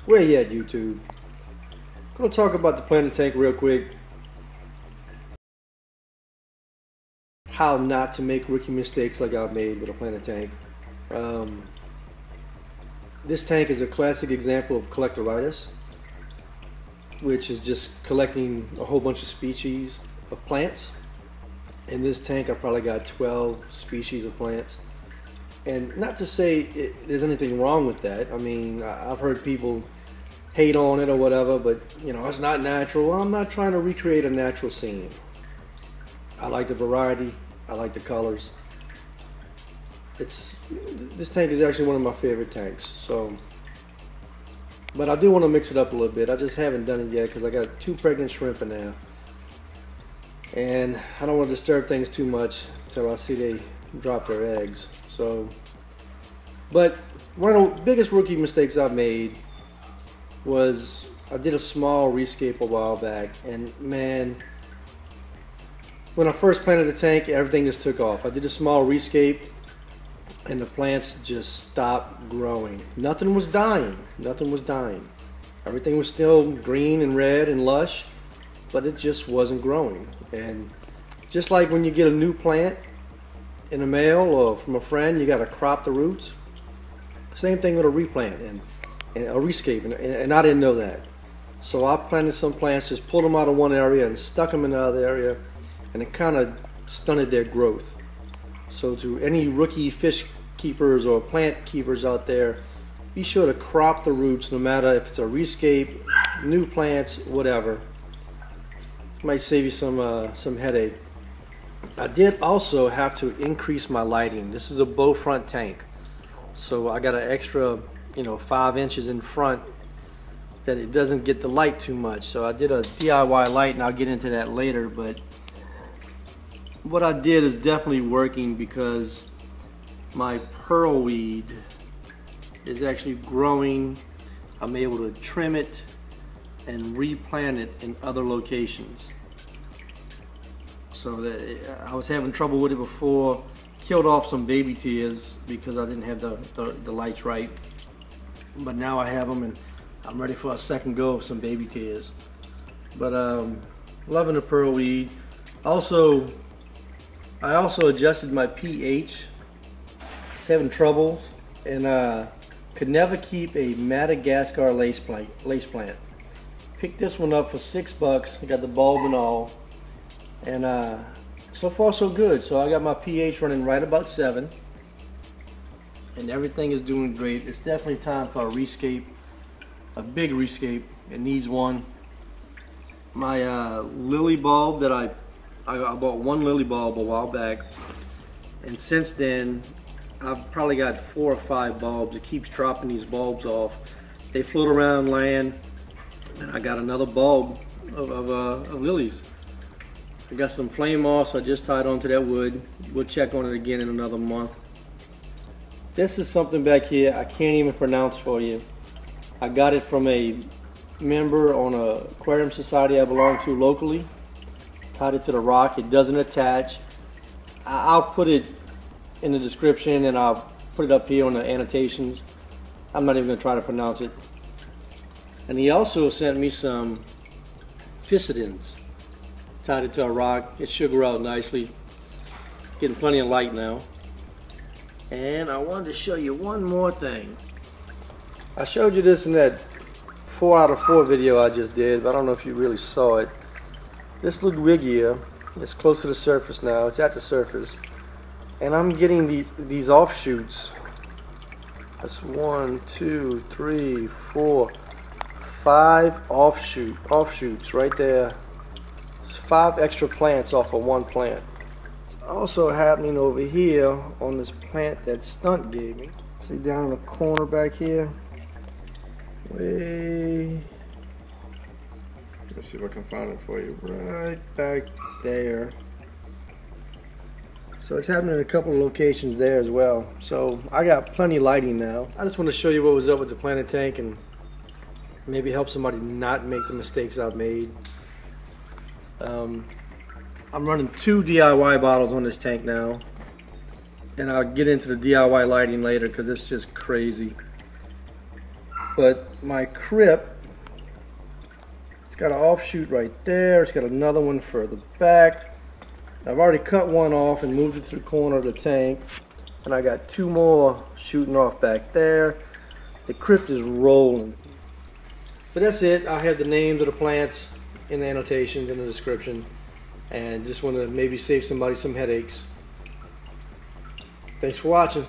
Where you at, YouTube? I'm gonna talk about the planted tank real quick. How not to make rookie mistakes like I've made with a planted tank. This tank is a classic example of collectoritis, which is just collecting a whole bunch of species of plants. In this tank I probably got 12 species of plants. And not to say there's anything wrong with that. I mean, I've heard people hate on it or whatever, but you know, it's not natural. Well, I'm not trying to recreate a natural scene. I like the variety, I like the colors. This tank is actually one of my favorite tanks. So, but I do want to mix it up a little bit. I just haven't done it yet because I got 2 pregnant shrimp in there, and I don't want to disturb things too much until I see they drop their eggs. So, but one of the biggest rookie mistakes I've made was I did a small rescape a while back, and man, when I first planted the tank, everything just took off. I did a small rescape and the plants just stopped growing. Nothing was dying. Nothing was dying. Everything was still green and red and lush, but it just wasn't growing. And just like when you get a new plant in the mail or from a friend, you got to crop the roots. Same thing with a replant and a rescape, and I didn't know that. So I planted some plants, just pulled them out of one area and stuck them in the other area, and it kind of stunted their growth. So to any rookie fish keepers or plant keepers out there, be sure to crop the roots, no matter if it's a rescape, new plants, whatever. It might save you some headache. I did also have to increase my lighting. This is a bow front tank, so I got an extra, 5 inches in front that it doesn't get the light too much. So I did a DIY light, and I'll get into that later. But what I did is definitely working, because my pearlweed is actually growing. I'm able to trim it and replant it in other locations. So I was having trouble with it before, killed off some baby tears because I didn't have the lights right. But now I have them, and I'm ready for a second go of some baby tears. But loving the pearlweed. I also adjusted my pH. I was having troubles, and could never keep a Madagascar lace plant. Picked this one up for $6. I got the bulb and all, and so far so good. So I got my pH running right about 7, and everything is doing great. It's definitely time for a rescape, a big rescape. It needs one. My lily bulb that I bought one lily bulb a while back, and since then I've probably got 4 or 5 bulbs. It keeps dropping these bulbs off. They float around land, and I got another bulb of lilies. I got some flame moss I just tied onto that wood. We'll check on it again in another month. This is something back here I can't even pronounce for you. I got it from a member on an aquarium society I belong to locally. Tied it to the rock. It doesn't attach. I'll put it in the description, and I'll put it up here on the annotations. I'm not even going to try to pronounce it. And he also sent me some Physidens. Tied it to a rock. It should grow out nicely. Getting plenty of light now. And I wanted to show you one more thing. I showed you this in that 4 out of 4 video I just did, but I don't know if you really saw it. This Ludwigia is close to the surface now. It's at the surface, and I'm getting these offshoots. That's 1, 2, 3, 4, 5 offshoots right there. There's 5 extra plants off of one plant. It's also happening over here on this plant that Stunt gave me. See down in the corner back here? Let's see if I can find it for you. Right back there. So it's happening in a couple of locations there as well. So I got plenty of lighting now. I just want to show you what was up with the planted tank and maybe help somebody not make the mistakes I've made. I'm running 2 DIY bottles on this tank now. and I'll get into the DIY lighting later because it's just crazy. But my crypt, it's got an offshoot right there. It's got another one further back. I've already cut one off and moved it to the corner of the tank, and I got two more shooting off back there. The crypt is rolling. But that's it. I have the names of the plants in the annotations in the description, and just want to maybe save somebody some headaches. Thanks for watching.